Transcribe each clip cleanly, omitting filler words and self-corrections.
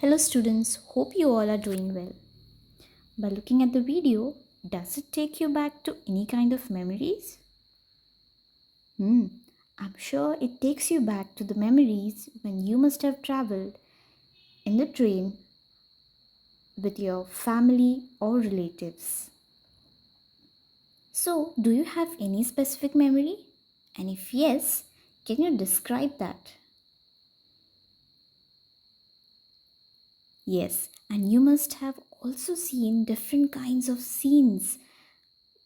Hello students, hope you all are doing well. By looking at the video, does it take you back to any kind of memories? Hmm, I'm sure it takes you back to the memories when you must have traveled in the train with your family or relatives. So, do you have any specific memory? And if yes, can you describe that? Yes, and you must have also seen different kinds of scenes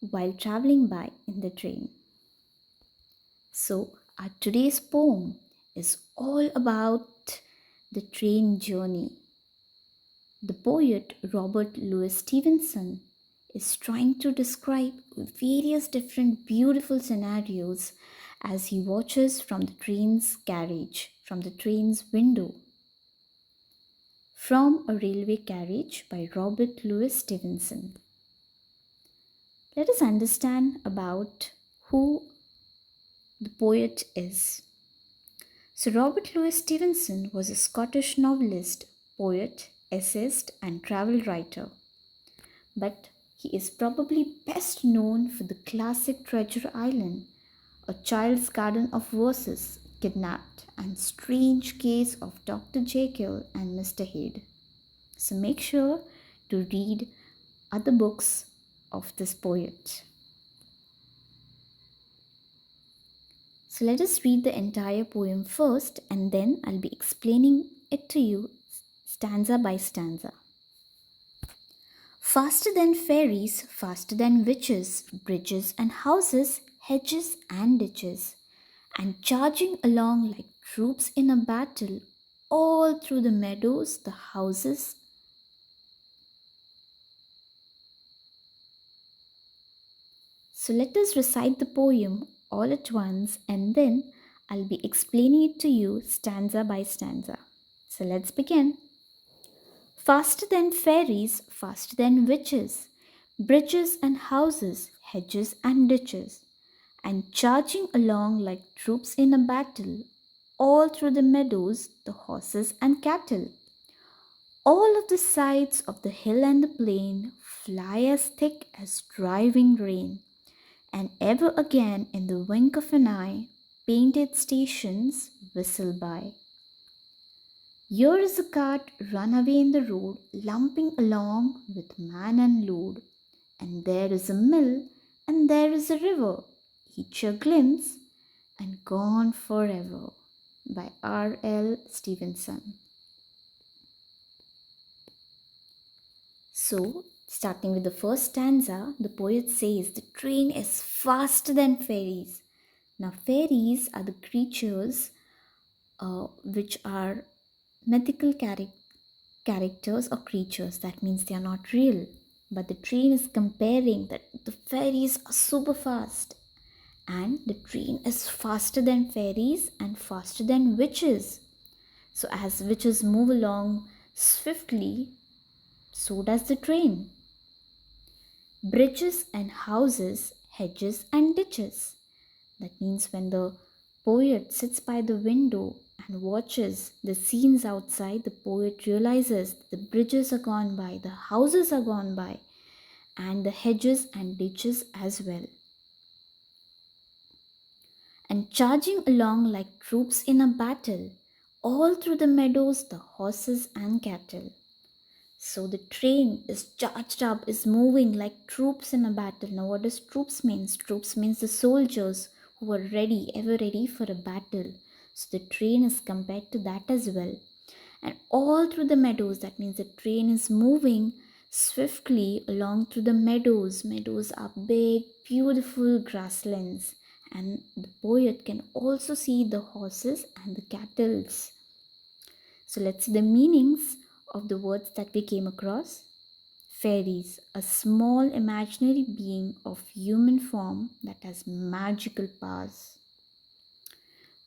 while traveling by in the train. So, our today's poem is all about the train journey. The poet Robert Louis Stevenson is trying to describe various different beautiful scenarios as he watches from the train's carriage, from the train's window. From a Railway Carriage by Robert Louis Stevenson. Let us understand about who the poet is. Sir Robert Louis Stevenson was a Scottish novelist, poet, essayist, and travel writer. But he is probably best known for the classic Treasure Island, A Child's Garden of Verses, Kidnapped, and Strange Case of Dr. Jekyll and Mr. Hyde. So make sure to read other books of this poet. So let us read the entire poem first and then I'll be explaining it to you stanza by stanza. Faster than fairies, faster than witches, bridges and houses, hedges and ditches, and charging along like troops in a battle, all through the meadows, the houses. So let us recite the poem all at once and then I'll be explaining it to you stanza by stanza. So let's begin. Faster than fairies, faster than witches, bridges and houses, hedges and ditches, and charging along like troops in a battle, all through the meadows, the horses and cattle. All of the sides of the hill and the plain fly as thick as driving rain, and ever again in the wink of an eye, painted stations whistle by. Here is a cart run away in the road, lumping along with man and load. And there is a mill, and there is a river, each a glimpse, and gone forever. By R.L. Stevenson. So, starting with the first stanza, the poet says the train is faster than fairies. Now, fairies are the creatures which are mythical characters or creatures. That means they are not real. But the train is comparing that the fairies are super fast. And the train is faster than fairies and faster than witches. So, as witches move along swiftly, so does the train. Bridges and houses, hedges and ditches. That means when the poet sits by the window and watches the scenes outside, the poet realizes the bridges are gone by, the houses are gone by, and the hedges and ditches as well. And charging along like troops in a battle, all through the meadows, the horses and cattle. So the train is charged up, is moving like troops in a battle. Now, what does troops means? Troops means the soldiers who are ready, ever ready for a battle. So the train is compared to that as well. And all through the meadows, that means the train is moving swiftly along through the meadows. Meadows are big, beautiful grasslands. And the poet can also see the horses and the cattle. So let's see the meanings of the words that we came across. Fairies, a small imaginary being of human form that has magical powers.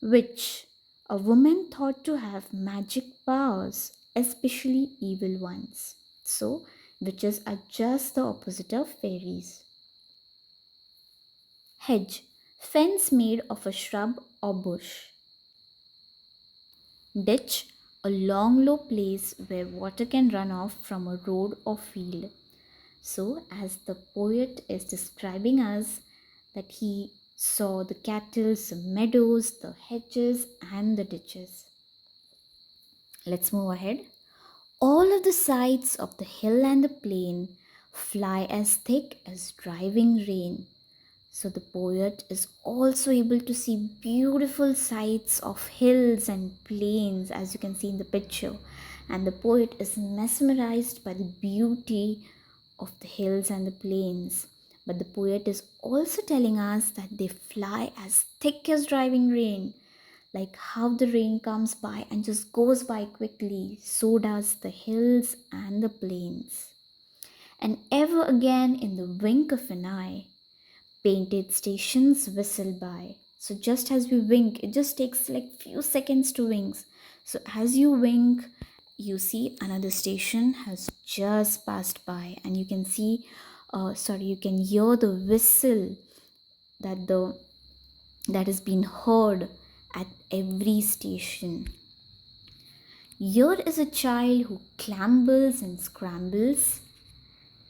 Witch, a woman thought to have magic powers, especially evil ones. So, witches are just the opposite of fairies. Hedge, fence made of a shrub or bush. Ditch, a long low place where water can run off from a road or field. So, as the poet is describing us, that he saw the cattle, the meadows, the hedges, and the ditches. Let's move ahead. All of the sides of the hill and the plain fly as thick as driving rain. So the poet is also able to see beautiful sights of hills and plains, as you can see in the picture. And the poet is mesmerized by the beauty of the hills and the plains. But the poet is also telling us that they fly as thick as driving rain. Like how the rain comes by and just goes by quickly, so does the hills and the plains. And ever again, in the wink of an eye, painted stations whistle by. So just as we wink, it just takes like few seconds to wink. So as you wink, you see another station has just passed by, and you can see, you can hear the whistle that the that has been heard at every station. Here is a child who clambers and scrambles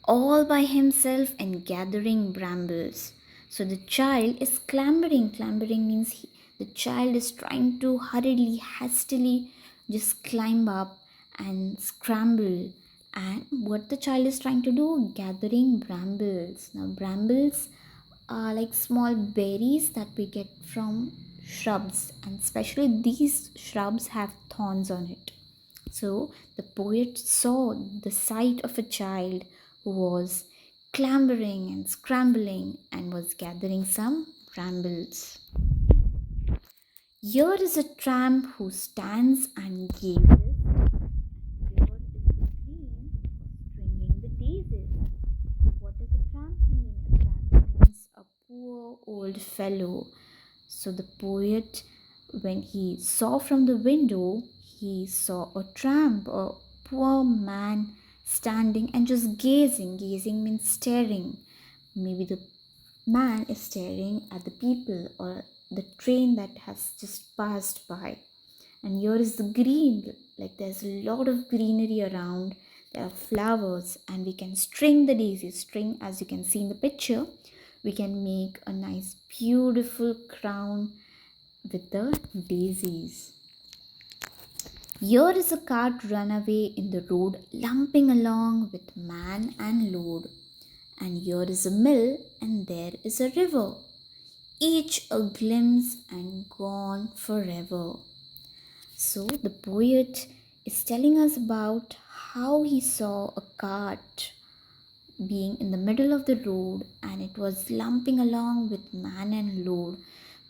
all by himself and gathering brambles. So the child is clambering. Clambering means the child is trying to hurriedly, hastily just climb up and scramble. And what the child is trying to do? Gathering brambles. Now, brambles are like small berries that we get from shrubs, and especially these shrubs have thorns on it. So the poet saw the sight of a child who was clambering and scrambling and was gathering some brambles. Here is a tramp who stands and gazes, and here is the green stringing the daisies. What does a tramp mean? A tramp means a poor old fellow. So the poet, when he saw from the window, he saw a tramp, a poor man standing and just gazing. Gazing means staring. Maybe the man is staring at the people or the train that has just passed by. And here is the green, like there's a lot of greenery around. There are flowers, and we can string the daisies. String, as you can see in the picture, we can make a nice beautiful crown with the daisies. Here is a cart run away in the road, lumping along with man and load. And here is a mill, and there is a river, each a glimpse and gone forever. So the poet is telling us about how he saw a cart being in the middle of the road, and it was lumping along with man and load.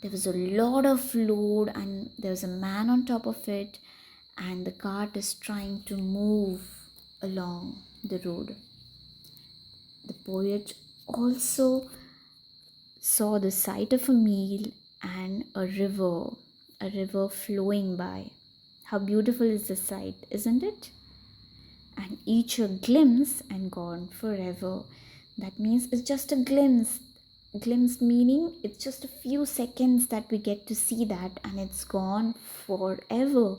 There was a lot of load, and there was a man on top of it, and the cart is trying to move along the road. The poet also saw the sight of a meal and a river flowing by. How beautiful is the sight, isn't it? And each a glimpse and gone forever. That means it's just a glimpse. Glimpse meaning it's just a few seconds that we get to see that, and it's gone forever.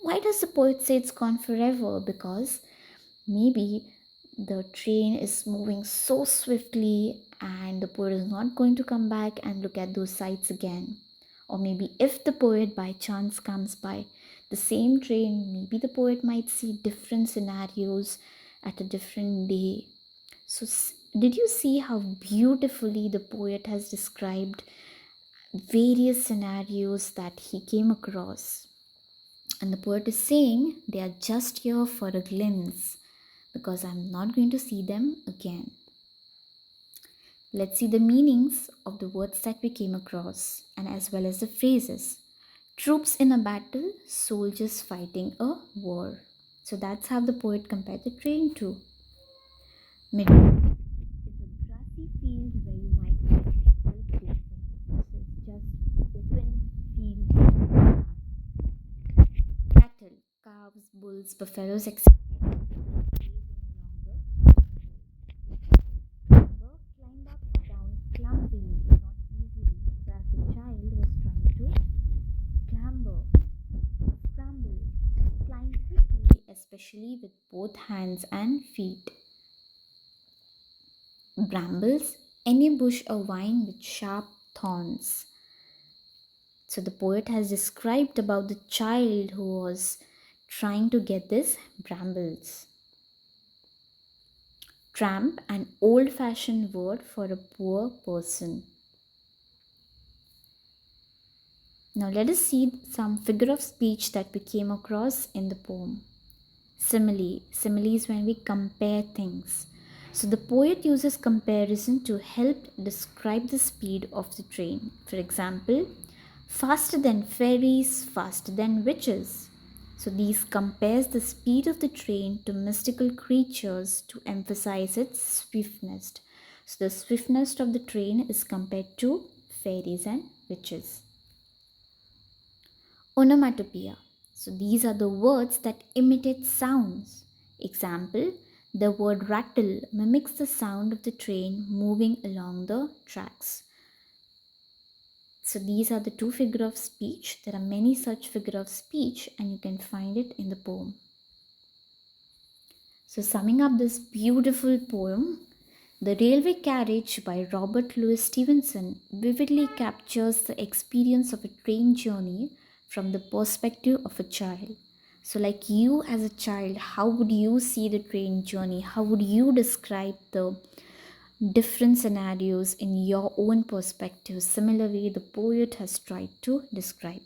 Why does the poet say it's gone forever? Because maybe the train is moving so swiftly and the poet is not going to come back and look at those sights again. Or maybe if the poet by chance comes by the same train, maybe the poet might see different scenarios at a different day. So, did you see how beautifully the poet has described various scenarios that he came across? And the poet is saying they are just here for a glimpse, because I'm not going to see them again. Let's see the meanings of the words that we came across, and as well as the phrases. Troops in a battle, soldiers fighting a war. So that's how the poet compared the train to. Middle is a grassy field where you might find cattle grazing. So it's just open field of grass. Cattle, calves, bulls, buffaloes, etc. Climb up or down clumsily, not easily, as the child was trying to clamber, scramble, climb especially with both hands and feet. Brambles, any bush or vine with sharp thorns. So the poet has described about the child who was trying to get this brambles. Tramp, an old fashioned word for a poor person. Now let us see some figure of speech that we came across in the poem. Simile. Simile is when we compare things. So the poet uses comparison to help describe the speed of the train. For example, faster than fairies, faster than witches. So these compares the speed of the train to mystical creatures to emphasize its swiftness. So the swiftness of the train is compared to fairies and witches. Onomatopoeia. So these are the words that imitate sounds. Example, the word rattle mimics the sound of the train moving along the tracks. So these are the two figure of speech. There are many such figure of speech and you can find it in the poem. So summing up this beautiful poem, The Railway Carriage by Robert Louis Stevenson vividly captures the experience of a train journey from the perspective of a child. So, like you as a child, how would you see the train journey? How would you describe the different scenarios in your own perspective? Similarly, the poet has tried to describe.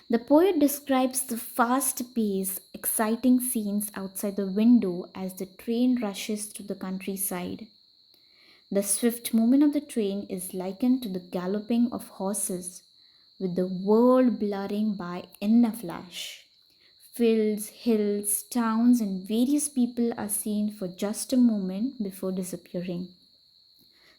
The poet describes the fast paced, exciting scenes outside the window as the train rushes through the countryside. The swift movement of the train is likened to the galloping of horses, with the world blurring by in a flash. Fields, hills, towns, and various people are seen for just a moment before disappearing.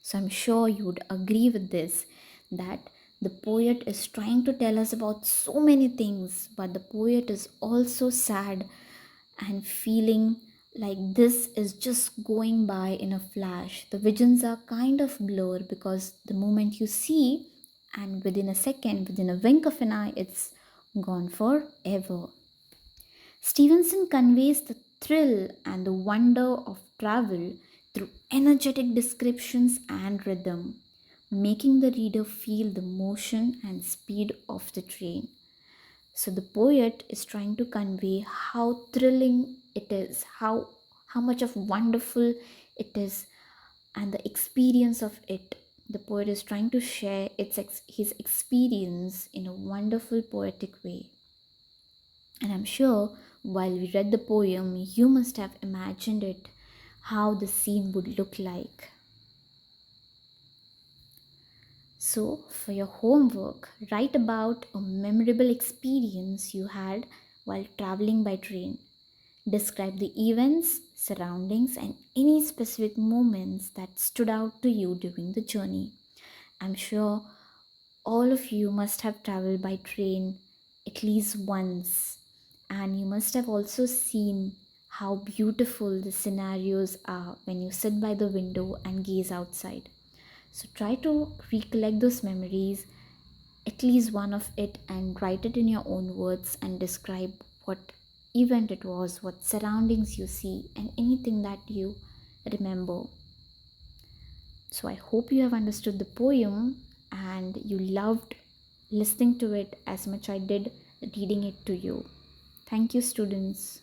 So I'm sure you would agree with this that the poet is trying to tell us about so many things, but the poet is also sad and feeling like this is just going by in a flash. The visions are kind of blur because the moment you see, and within a second, within a wink of an eye, it's gone forever. Stevenson conveys the thrill and the wonder of travel through energetic descriptions and rhythm, making the reader feel the motion and speed of the train. So the poet is trying to convey how thrilling it is, how much of wonderful it is, and the experience of it. The poet is trying to share his experience in a wonderful poetic way. And I'm sure while we read the poem, you must have imagined it, how the scene would look like. So, for your homework, write about a memorable experience you had while traveling by train. Describe the events, surroundings, and any specific moments that stood out to you during the journey. I'm sure all of you must have traveled by train at least once, and you must have also seen how beautiful the scenarios are when you sit by the window and gaze outside. So try to recollect those memories, at least one of it, and write it in your own words and describe what event it was, what surroundings you see, and anything that you remember. So I hope you have understood the poem and you loved listening to it as much I did reading it to you. Thank you, students.